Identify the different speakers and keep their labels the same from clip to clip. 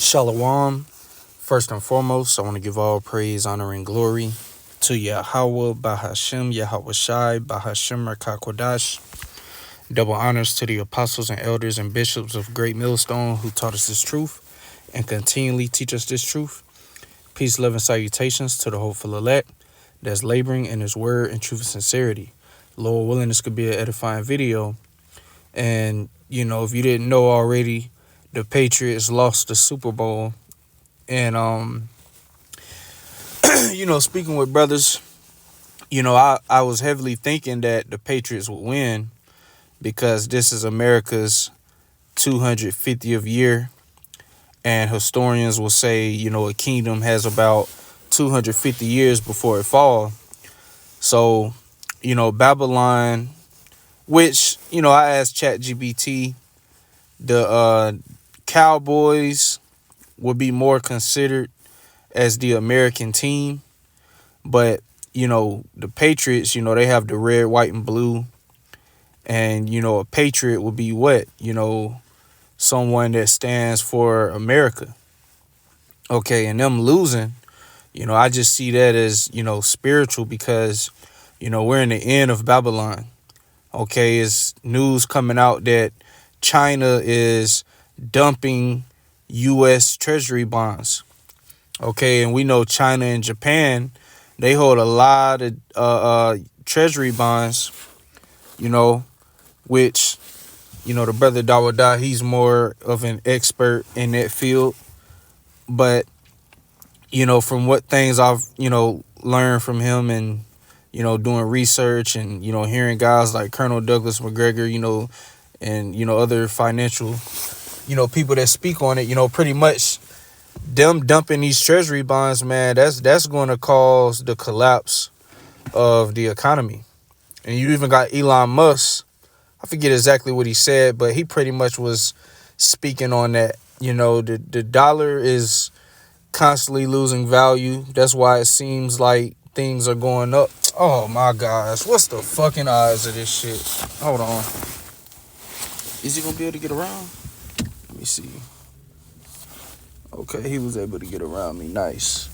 Speaker 1: Shalom. First and foremost, I want to give all praise, honor, and glory to Yahweh, Bahashem, Yahweh Shai, Bahashem, Rakakwadash. Double honors to the apostles and elders and bishops of Great Millstone who taught us this truth and continually teach us this truth. Peace, love, and salutations to the hopeful elect that's laboring in his word and truth and sincerity. Lord willing, this could be an edifying video. And, if you didn't know already, the Patriots lost the Super Bowl. And, speaking with brothers, I was heavily thinking that the Patriots would win because this is America's 250th year. And historians will say, a kingdom has about 250 years before it falls. So, Babylon, which, I asked ChatGPT, the Cowboys would be more considered as the American team. But, the Patriots, they have the red, white, and blue. And, a patriot would be what? Someone that stands for America. Okay, and them losing, I just see that as, spiritual because, we're in the end of Babylon. Okay, it's news coming out that China is dumping U.S. Treasury bonds. Okay, and we know China and Japan, they hold a lot of Treasury bonds, which, the brother Dawada, he's more of an expert in that field. But, from what things I've, learned from him and, doing research and, hearing guys like Colonel Douglas McGregor, and, other financial, people that speak on it, pretty much them dumping these treasury bonds, man, that's going to cause the collapse of the economy. And you even got Elon Musk. I forget exactly what he said, but he pretty much was speaking on that. The dollar is constantly losing value. That's why it seems like things are going up. Oh my gosh, what's the fucking odds of this shit? Hold on. Is he gonna be able to get around? Let me see. Okay, he was able to get around me. Nice.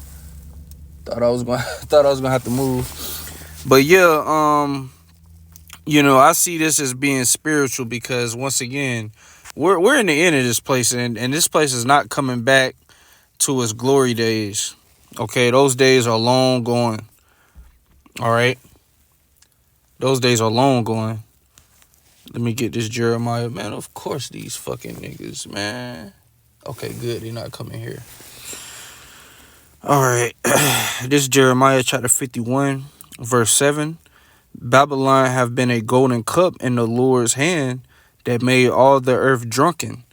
Speaker 1: Thought I was gonna have to move. But yeah, I see this as being spiritual because once again, we're in the end of this place, and this place is not coming back to its glory days. Okay, those days are long gone. All right, those days are long gone. Let me get this Jeremiah, man. Of course, these fucking niggas, man. Okay, good. They're not coming here. All right, this Jeremiah chapter 51, verse 7. Babylon have been a golden cup in the Lord's hand that made all the earth drunken.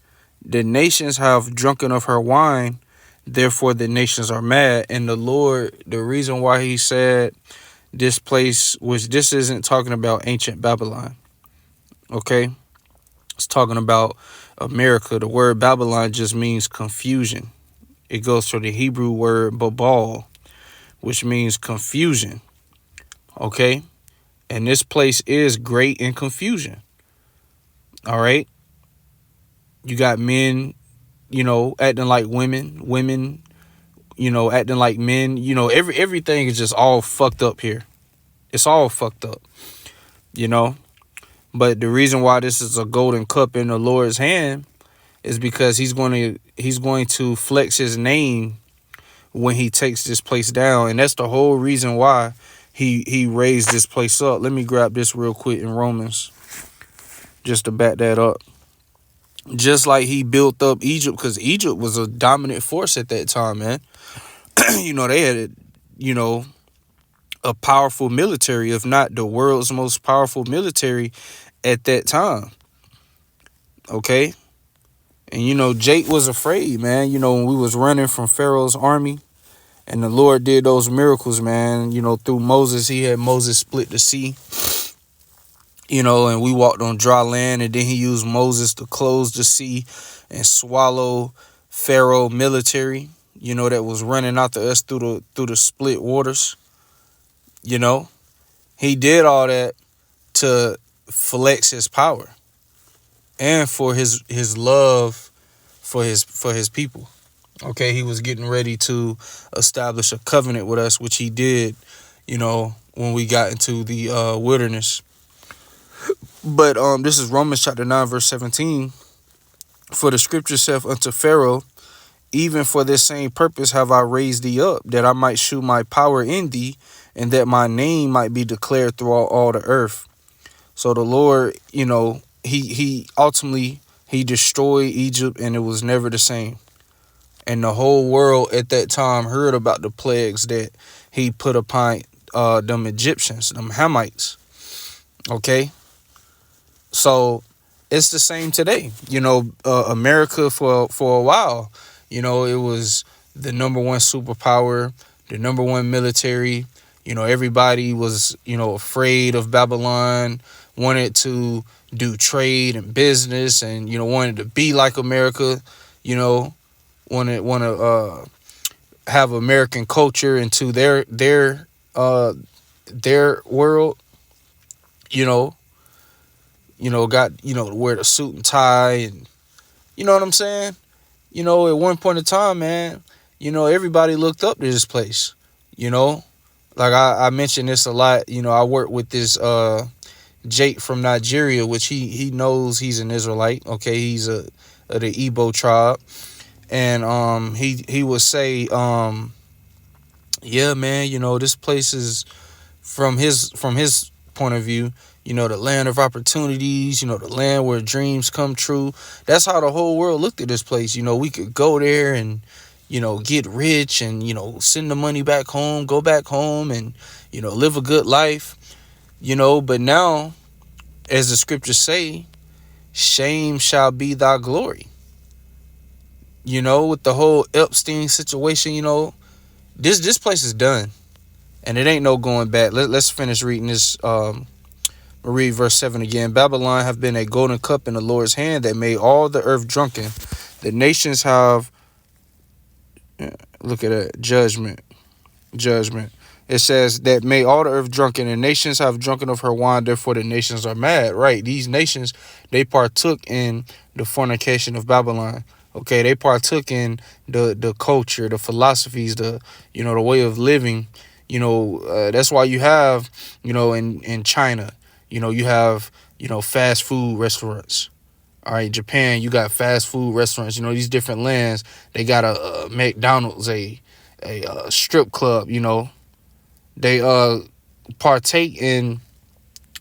Speaker 1: The nations have drunken of her wine, therefore the nations are mad. And the Lord, the reason why he said this place, which this isn't talking about ancient Babylon, okay? It's talking about America. The word Babylon just means confusion. It goes from the Hebrew word babal, which means confusion, okay? And this place is great in confusion. All right. You got men, acting like women, acting like men. Everything is just all fucked up here. It's all fucked up, But the reason why this is a golden cup in the Lord's hand is because he's going to flex his name when he takes this place down. And that's the whole reason why he raised this place up. Let me grab this real quick in Romans just to back that up. Just like he built up Egypt, because Egypt was a dominant force at that time, man. They had, a powerful military, if not the world's most powerful military at that time. Okay? And, Jake was afraid, man, when we was running from Pharaoh's army. And the Lord did those miracles, man. Through Moses, he had Moses split the sea. And we walked on dry land. And then he used Moses to close the sea and swallow Pharaoh military, that was running after us through the split waters. He did all that to flex his power and for his love for his people. Okay, he was getting ready to establish a covenant with us, which he did, when we got into the wilderness. But this is Romans chapter 9, verse 17. For the scripture saith unto Pharaoh, even for this same purpose have I raised thee up, that I might shew my power in thee, and that my name might be declared throughout all the earth. So the Lord, he ultimately he destroyed Egypt, and it was never the same. And the whole world at that time heard about the plagues that he put upon them Egyptians, them Hamites. Okay, so it's the same today. America for a while, it was the number one superpower, the number one military. Everybody was, afraid of Babylon, wanted to do trade and business, and wanted to be like America. Want to have American culture into their world. Got to wear the suit and tie, and you know what I'm saying. At one point in time, man, everybody looked up to this place. Like I mentioned this a lot. I work with this Jake from Nigeria, which he knows he's an Israelite. Okay, he's of the Igbo tribe, and he would say, yeah, man, this place is from his point of view, the land of opportunities, the land where dreams come true. That's how the whole world looked at this place. We could go there and, get rich and, send the money back home, go back home and, live a good life, but now, as the scriptures say, shame shall be thy glory. With the whole Epstein situation, this place is done. And it ain't no going back. Let's finish reading this. Read verse 7 again. Babylon have been a golden cup in the Lord's hand that made all the earth drunken. The nations have, look at that, judgment. It says that made all the earth drunken, and nations have drunken of her wine, therefore the nations are mad. Right, these nations, they partook in the fornication of Babylon. Okay, they partook in the culture, the philosophies, the way of living. That's why you have, in China, you have, fast food restaurants. All right, Japan, you got fast food restaurants. These different lands, they got a McDonald's, a strip club. They partake in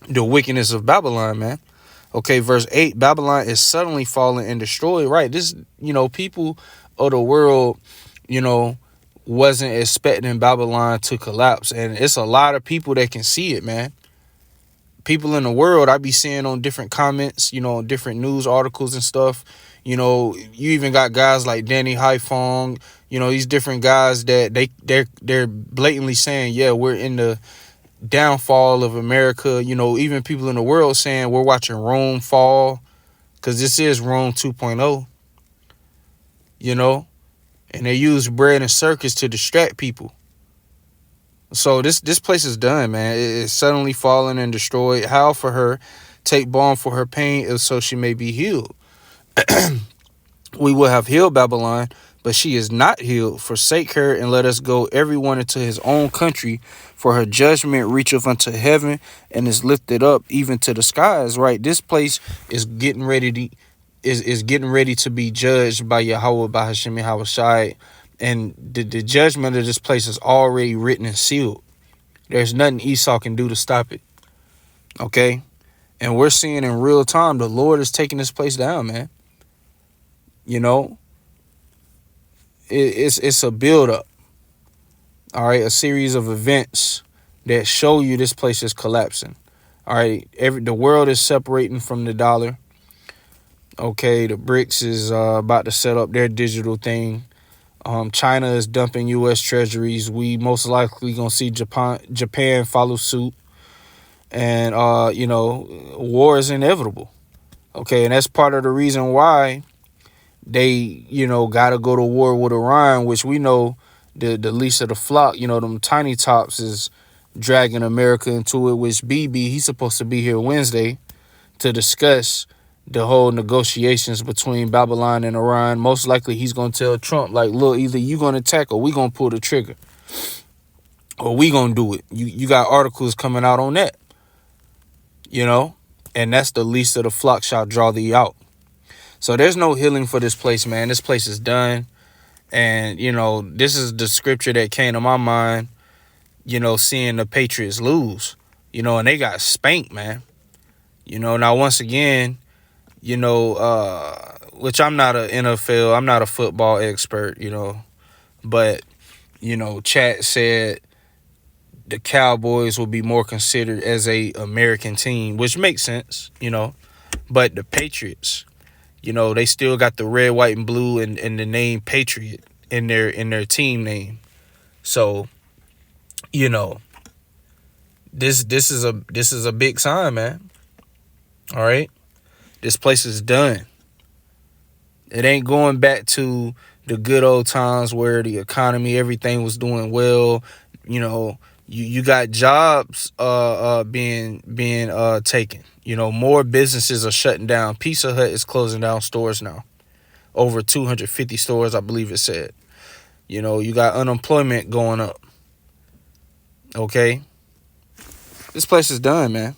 Speaker 1: the wickedness of Babylon, man. Okay, verse 8, Babylon is suddenly fallen and destroyed. Right, this, people of the world, wasn't expecting Babylon to collapse. And it's a lot of people that can see it, man. People in the world, I be seeing on different comments, different news articles and stuff. You even got guys like Danny Haifong, these different guys that they're blatantly saying, yeah, we're in the downfall of America. Even people in the world saying we're watching Rome fall, because this is Rome 2.0. And they use bread and circus to distract people. So this place is done, man. It's suddenly fallen and destroyed. How for her? Take balm for her pain, if so she may be healed. We will have healed Babylon, but she is not healed. Forsake her and let us go everyone into his own country, for her judgment reacheth unto heaven and is lifted up even to the skies. Right, this place is getting ready to be judged by Yahweh, by Hashem Yahushai, and the judgment of this place is already written and sealed. There's nothing Esau can do to stop it. Okay, and we're seeing in real time the Lord is taking this place down, man. It's a build up. All right, a series of events that show you this place is collapsing. All right, the world is separating from the dollar. Okay, the BRICS is about to set up their digital thing. China is dumping U.S. treasuries. We most likely gonna see Japan follow suit, and war is inevitable. Okay, and that's part of the reason why they gotta go to war with Iran, which we know the least of the flock. Them tiny tops is dragging America into it. Which BB, he's supposed to be here Wednesday to discuss the whole negotiations between Babylon and Iran, most likely he's going to tell Trump, like, look, either you going to attack or we going to pull the trigger. Or we going to do it. You got articles coming out on that. You know? And that's the least of the flock shall draw thee out. So there's no healing for this place, man. This place is done. And, you know, this is the scripture that came to my mind, you know, seeing the Patriots lose. You know, and they got spanked, man. You know, now once again, you know, which I'm not an NFL, I'm not a football expert, you know. But, you know, chat said the Cowboys will be more considered as a American team, which makes sense, you know. But the Patriots, you know, they still got the red, white, and blue and the name Patriot in their team name. So, you know, this is a big sign, man. All right. This place is done. It ain't going back to the good old times where the economy, everything was doing well. You know, you got jobs being taken. You know, more businesses are shutting down. Pizza Hut is closing down stores now. Over 250 stores, I believe it said. You know, you got unemployment going up. Okay? This place is done, man.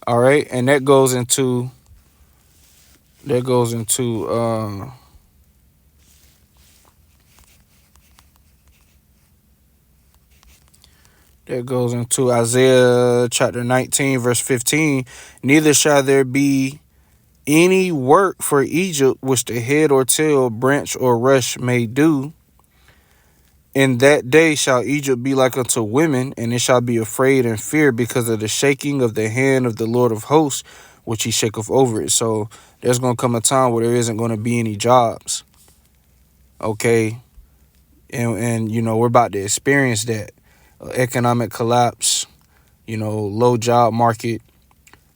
Speaker 1: All right? And that goes into Isaiah chapter 19, verse 15. Neither shall there be any work for Egypt which the head or tail, branch or rush may do. In that day shall Egypt be like unto women, and it shall be afraid and fear because of the shaking of the hand of the Lord of hosts, which he shaketh over it. So there's going to come a time where there isn't going to be any jobs. Okay? And you know, we're about to experience that. Economic collapse, you know, low job market,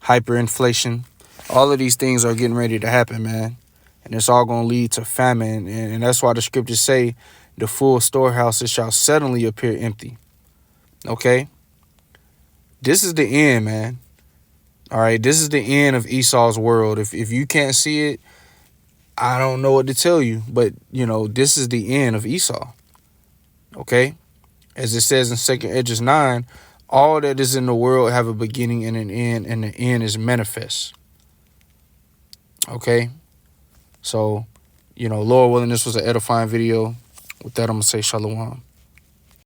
Speaker 1: hyperinflation. All of these things are getting ready to happen, man. And it's all going to lead to famine. And that's why the scriptures say the full storehouses shall suddenly appear empty. Okay? This is the end, man. All right? This is the end of Esau's world. If you can't see it, I don't know what to tell you. But, you know, this is the end of Esau. Okay? As it says in 2 Esdras 9, all that is in the world have a beginning and an end, and the end is manifest. Okay? So, you know, Lord willing, this was an edifying video. With that, I'm going to say shalom.